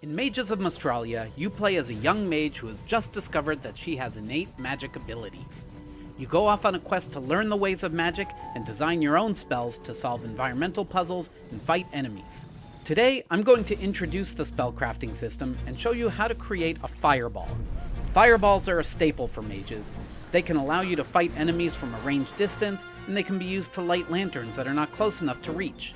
In Mages of Australia, you play as a young mage who has just discovered that she has innate magic abilities. You go off on a quest to learn the ways of magic and design your own spells to solve environmental puzzles and fight enemies. Today, I'm going to introduce the spellcrafting system and show you how to create a fireball. Fireballs are a staple for mages. They can allow you to fight enemies from a ranged distance, and they can be used to light lanterns that are not close enough to reach.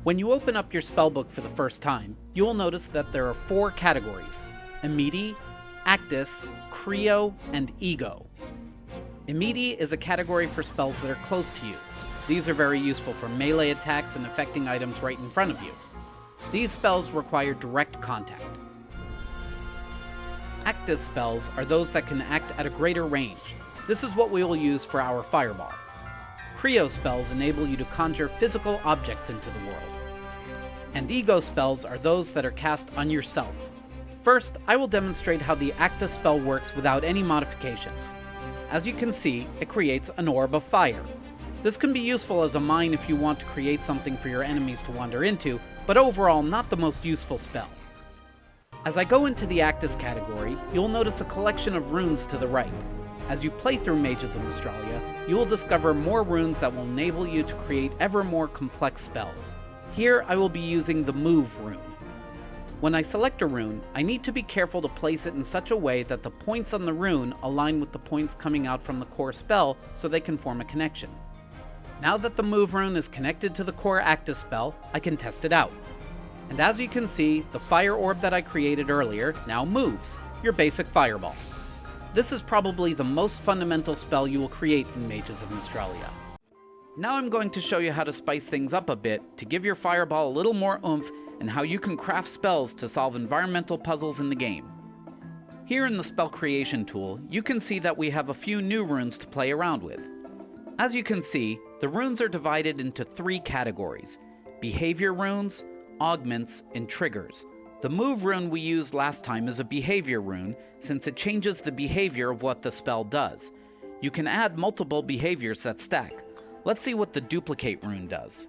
When you open up your spellbook for the first time, you will notice that there are 4 categories: Immedi, Actus, Creo, and Ego. Immedi is a category for spells that are close to you. These are very useful for melee attacks and affecting items right in front of you. These spells require direct contact. Actus spells are those that can act at a greater range. This is what we will use for our fireball. Creo spells enable you to conjure physical objects into the world. And Ego spells are those that are cast on yourself. First, I will demonstrate how the Actus spell works without any modification. As you can see, it creates an orb of fire. This can be useful as a mine if you want to create something for your enemies to wander into, but overall not the most useful spell. As I go into the Actus category, you'll notice a collection of runes to the right. As you play through Mages of Australia, you will discover more runes that will enable you to create ever more complex spells. Here I will be using the Move rune. When I select a rune, I need to be careful to place it in such a way that the points on the rune align with the points coming out from the core spell so they can form a connection. Now that the Move rune is connected to the core Actus spell, I can test it out. And as you can see, the fire orb that I created earlier now moves, your basic fireball. This is probably the most fundamental spell you will create in Mages of Australia. Now I'm going to show you how to spice things up a bit to give your fireball a little more oomph and how you can craft spells to solve environmental puzzles in the game. Here in the spell creation tool, you can see that we have a few new runes to play around with. As you can see, the runes are divided into 3 categories: behavior runes, augments, and triggers. The Move rune we used last time is a behavior rune, since it changes the behavior of what the spell does. You can add multiple behaviors that stack. Let's see what the Duplicate rune does.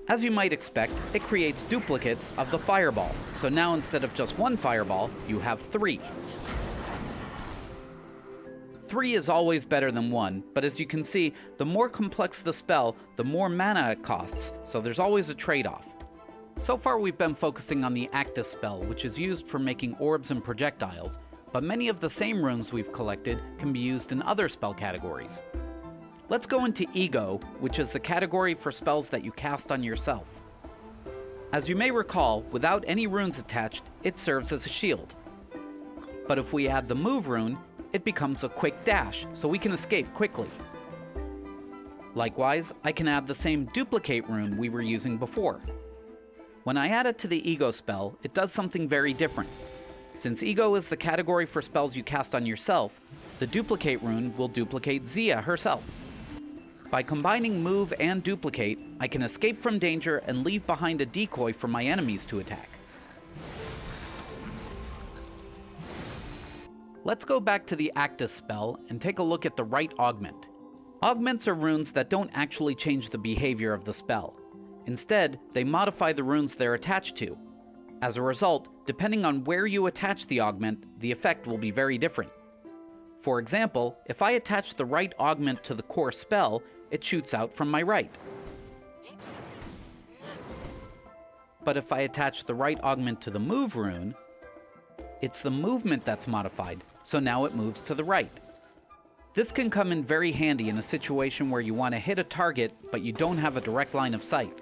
As you might expect, it creates duplicates of the fireball, so now instead of just 1 fireball, you have 3. 3 is always better than 1, but as you can see, the more complex the spell, the more mana it costs, so there's always a trade-off. So far we've been focusing on the Actus spell, which is used for making orbs and projectiles, but many of the same runes we've collected can be used in other spell categories. Let's go into Ego, which is the category for spells that you cast on yourself. As you may recall, without any runes attached, it serves as a shield. But if we add the Move rune, it becomes a quick dash, so we can escape quickly. Likewise, I can add the same Duplicate rune we were using before. When I add it to the Ego spell, it does something very different. Since Ego is the category for spells you cast on yourself, the Duplicate rune will duplicate Zia herself. By combining Move and Duplicate, I can escape from danger and leave behind a decoy for my enemies to attack. Let's go back to the Actus spell and take a look at the right augment. Augments are runes that don't actually change the behavior of the spell. Instead, they modify the runes they're attached to. As a result, depending on where you attach the augment, the effect will be very different. For example, if I attach the right augment to the core spell, it shoots out from my right. But if I attach the right augment to the Move rune, it's the movement that's modified, so now it moves to the right. This can come in very handy in a situation where you want to hit a target, but you don't have a direct line of sight.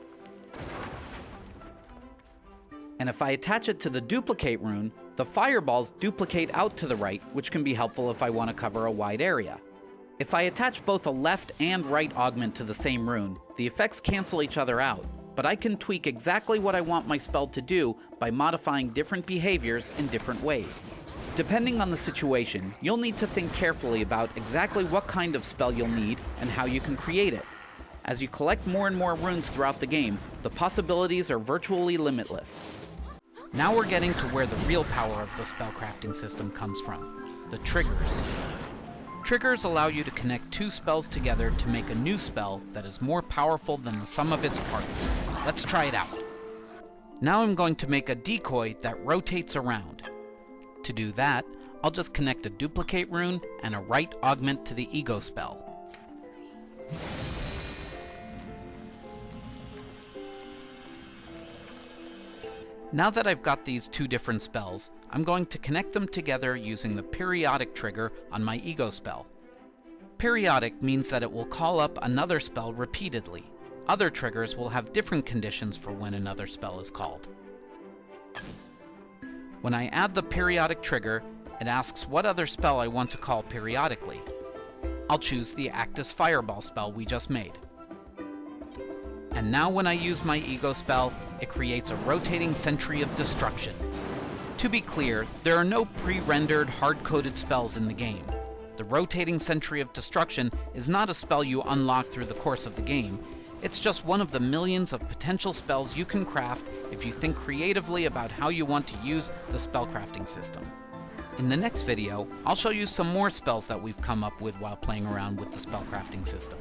And if I attach it to the Duplicate rune, the fireballs duplicate out to the right, which can be helpful if I want to cover a wide area. If I attach both a left and right augment to the same rune, the effects cancel each other out, but I can tweak exactly what I want my spell to do by modifying different behaviors in different ways. Depending on the situation, you'll need to think carefully about exactly what kind of spell you'll need and how you can create it. As you collect more and more runes throughout the game, the possibilities are virtually limitless. Now we're getting to where the real power of the spellcrafting system comes from: the triggers. Triggers allow you to connect 2 spells together to make a new spell that is more powerful than the sum of its parts. Let's try it out. Now I'm going to make a decoy that rotates around. To do that, I'll just connect a duplicate rune and a right augment to the ego spell. Now that I've got these two different spells, I'm going to connect them together using the periodic trigger on my ego spell. Periodic means that it will call up another spell repeatedly. Other triggers will have different conditions for when another spell is called. When I add the periodic trigger, it asks what other spell I want to call periodically. I'll choose the Actus Fireball spell we just made. And now when I use my ego spell, it creates a rotating Sentry of Destruction. To be clear, there are no pre-rendered, hard-coded spells in the game. The rotating Sentry of Destruction is not a spell you unlock through the course of the game. It's just one of the millions of potential spells you can craft if you think creatively about how you want to use the spellcrafting system. In the next video, I'll show you some more spells that we've come up with while playing around with the spellcrafting system.